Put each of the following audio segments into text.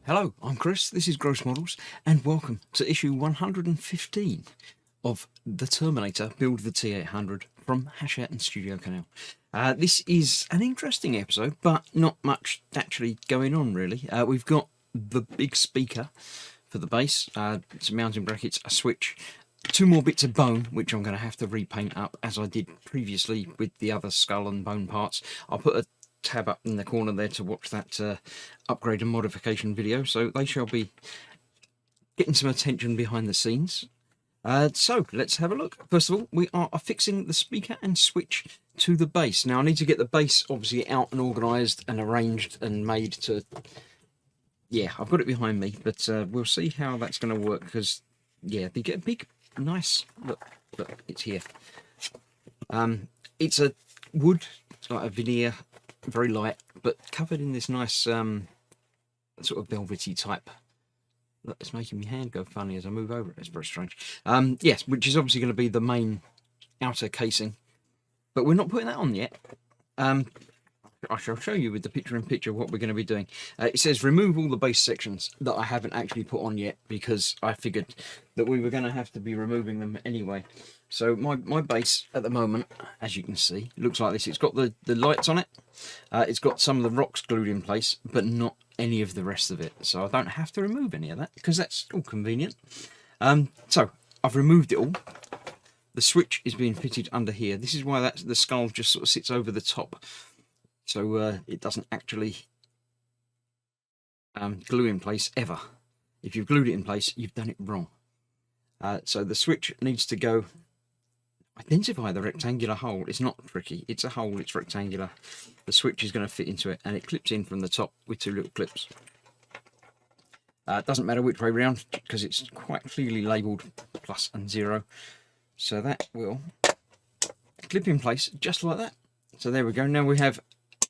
Hello, I'm Chris, this is Gross Models, and welcome to issue 115 of the Terminator Build the T800 from Hachette and Studio Canal. This is an interesting episode, but not much actually going on really. We've got the big speaker for the base, some mounting brackets, a switch, two more bits of bone, which I'm going to have to repaint up as I did previously with the other skull and bone parts. I'll put a tab up in the corner there to watch that upgrade and modification video, so they shall be getting some attention behind the scenes. So let's have a look. First of all, we are affixing the speaker and switch to the base. Now I need to get the base obviously out and organised and arranged and made to, yeah, I've got it behind me, but we'll see how that's going to work, because yeah, they get a big nice look, it's here. It's a wood, it's like a veneer, very light, but covered in this nice sort of velvety type. Look, it's making my hand go funny as I move over it. It's very strange. Yes, which is obviously going to be the main outer casing, but we're not putting that on yet. I shall show you with the picture-in-picture what we're going to be doing. It says remove all the base sections that I haven't actually put on yet, because I figured that we were going to have to be removing them anyway. So my base at the moment, as you can see, looks like this. It's got the lights on it. It's got some of the rocks glued in place, but not any of the rest of it. So I don't have to remove any of that, because that's all convenient. So I've removed it all. The switch is being fitted under here. This is why the skull just sort of sits over the top. So it doesn't actually glue in place ever. If you've glued it in place, you've done it wrong. So the switch needs to go. Identify the rectangular hole. It's not tricky. It's a hole. It's rectangular. The switch is going to fit into it, and it clips in from the top with two little clips. It doesn't matter which way round, because it's quite clearly labelled plus and 0. So that will clip in place just like that. So there we go. Now we have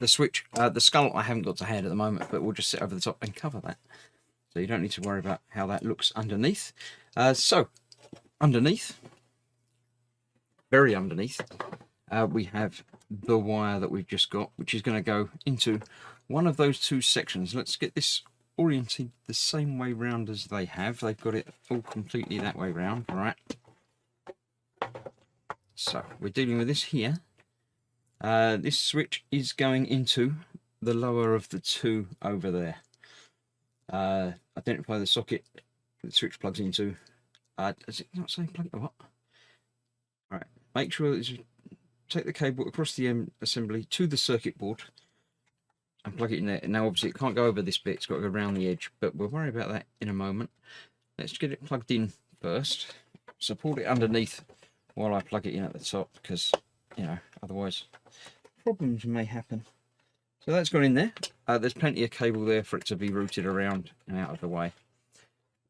the switch. The skull I haven't got to hand at the moment, but we'll just sit over the top and cover that. So you don't need to worry about how that looks underneath. So underneath, very underneath, we have the wire that we've just got, which is going to go into one of those two sections. Let's get this oriented the same way round as they have. They've got it all completely that way round, right? So we're dealing with this here. This switch is going into the lower of the two over there. Identify the socket the switch plugs into. Does it not say plug it? What? All right. Make sure that you take the cable across the assembly to the circuit board and plug it in there. Now, obviously, it can't go over this bit. It's got to go around the edge, but we'll worry about that in a moment. Let's get it plugged in first. Support it underneath while I plug it in at the top, because, you know, otherwise problems may happen. So that's gone in there. There's plenty of cable there for it to be routed around and out of the way.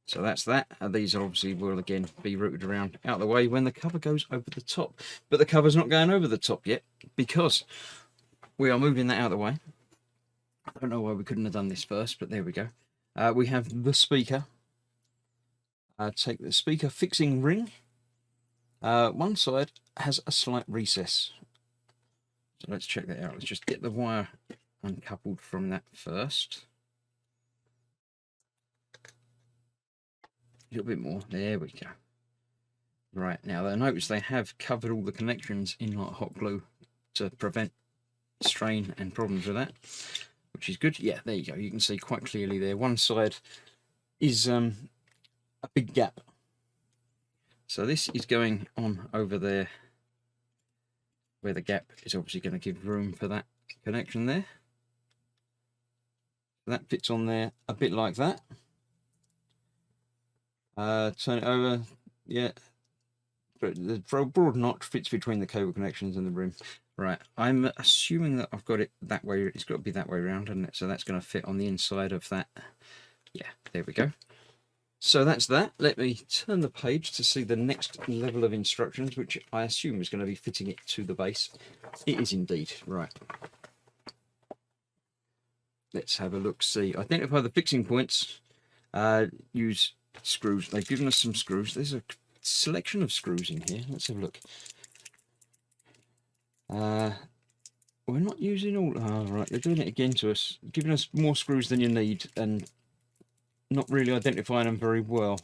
So that's that. These obviously will again be routed around out of the way when the cover goes over the top. But the cover's not going over the top yet, because we are moving that out of the way. I don't know why we couldn't have done this first, but there we go. We have the speaker. Take the speaker fixing ring. One side has a slight recess. So let's check that out. Let's just get the wire uncoupled from that first. A little bit more. There we go. Right, now notice they have covered all the connections in like hot glue to prevent strain and problems with that, which is good. Yeah, there you go. You can see quite clearly there. One side is a big gap. So this is going on over there, where the gap is obviously going to give room for that connection there. That fits on there a bit like that. Turn it over, yeah. But the broad notch fits between the cable connections and the rim. Right, I'm assuming that I've got it that way. It's got to be that way around, hasn't it? So that's going to fit on the inside of that. Yeah, there we go. So that's that. Let me turn the page to see the next level of instructions, which I assume is going to be fitting it to the base. It is indeed. Right. Let's have a look, see. Identify the fixing points. Use screws. They've given us some screws. There's a selection of screws in here. Let's have a look. We're not using all. Oh, right, they're doing it again to us, giving us more screws than you need, and not really identifying them very well.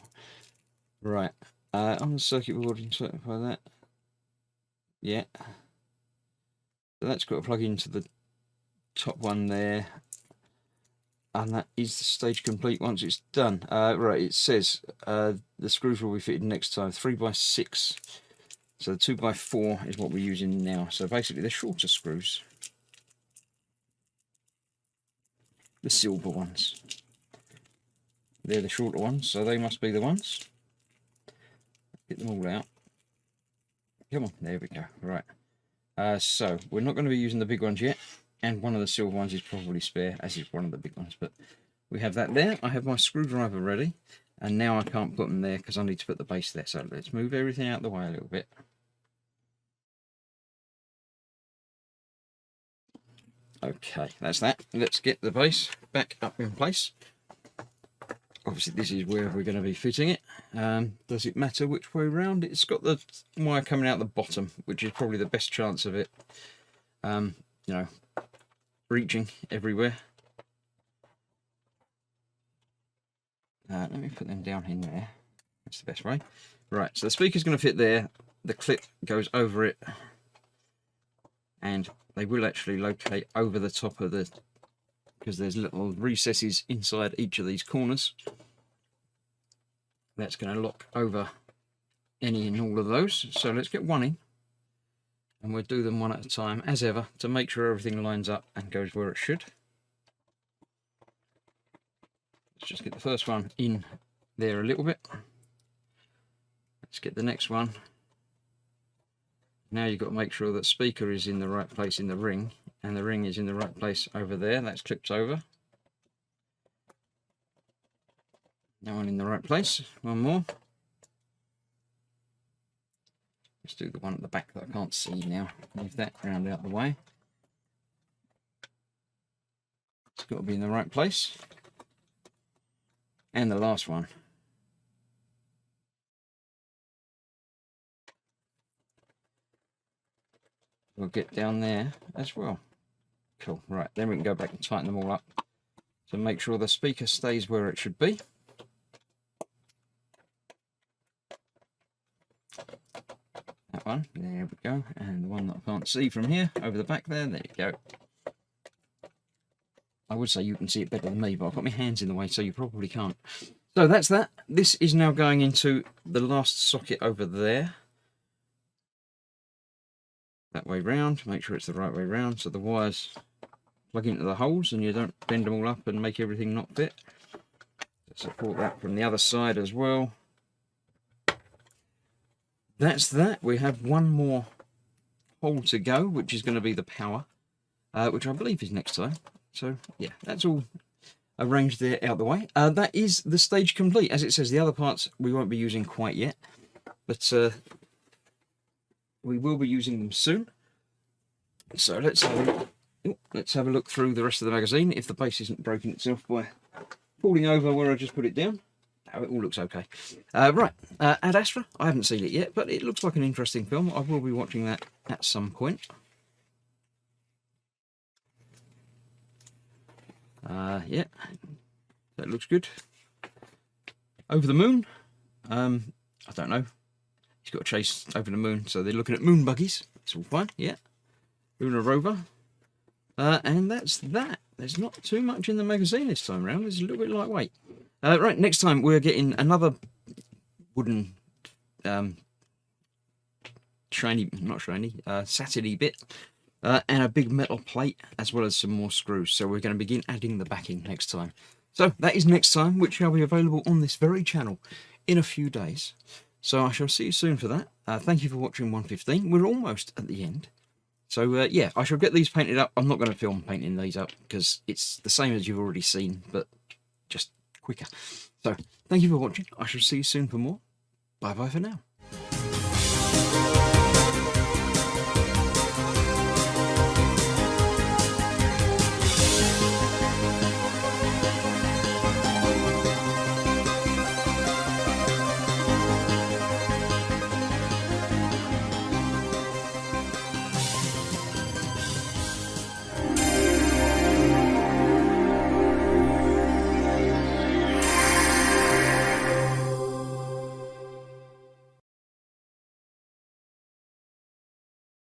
Right, on the circuit board, insert that. Yeah. So that's got to plug into the top one there. And that is the stage complete once it's done. Right, it says the screws will be fitted next time, 3x6. So the 2x4 is what we're using now. So basically they're shorter screws. The silver ones. They're the shorter ones, so they must be the ones. Get them all out. Come on, there we go. Right. So we're not going to be using the big ones yet. And one of the silver ones is probably spare, as is one of the big ones. But we have that there. I have my screwdriver ready. And now I can't put them there because I need to put the base there. So let's move everything out of the way a little bit. Okay, that's that. Let's get the base back up in place. Obviously, this is where we're going to be fitting it. Does it matter which way round? It's got the wire coming out the bottom, which is probably the best chance of it, you know, reaching everywhere. Let me put them down in there. That's the best way. Right, so the speaker's going to fit there. The clip goes over it. And they will actually locate over the top of the, because there's little recesses inside each of these corners. That's going to lock over any and all of those. So let's get one in. And we'll do them one at a time, as ever, to make sure everything lines up and goes where it should. Let's just get the first one in there a little bit. Let's get the next one. Now you've got to make sure that speaker is in the right place in the ring, and the ring is in the right place over there. That's clipped over. That one in the right place. One more. Let's do the one at the back that I can't see now. Move that round out the way. It's got to be in the right place. And the last one. We'll get down there as well. Cool. Right, then we can go back and tighten them all up to make sure the speaker stays where it should be. That one, there we go. And the one that I can't see from here, over the back there, you go. I would say you can see it better than me, but I've got my hands in the way, so you probably can't. So that's that. This is now going into the last socket over there. That way round, make sure it's the right way round, so the wires plug into the holes and you don't bend them all up and make everything not fit. Support that from the other side as well. That's that. We have one more hole to go, which is going to be the power, which I believe is next time. So yeah, that's all arranged there out the way. That is the stage complete. As it says, the other parts we won't be using quite yet, but we will be using them soon. So let's have a look through the rest of the magazine. If the base isn't broken itself by falling over where I just put it down. No, it all looks okay. Right, Ad Astra. I haven't seen it yet, but it looks like an interesting film. I will be watching that at some point. Yeah, that looks good. Over the Moon. I don't know. He's got to chase over the moon, so they're looking at moon buggies. It's all fine, yeah. Lunar rover. And that's that. There's not too much in the magazine this time around. It's a little bit lightweight. Right, next time we're getting another wooden, satiny bit, and a big metal plate, as well as some more screws. So we're going to begin adding the backing next time. So that is next time, which shall be available on this very channel in a few days. So I shall see you soon for that. Thank you for watching 115. We're almost at the end. So yeah, I shall get these painted up. I'm not going to film painting these up because it's the same as you've already seen, but just quicker. So thank you for watching. I shall see you soon for more. Bye bye for now.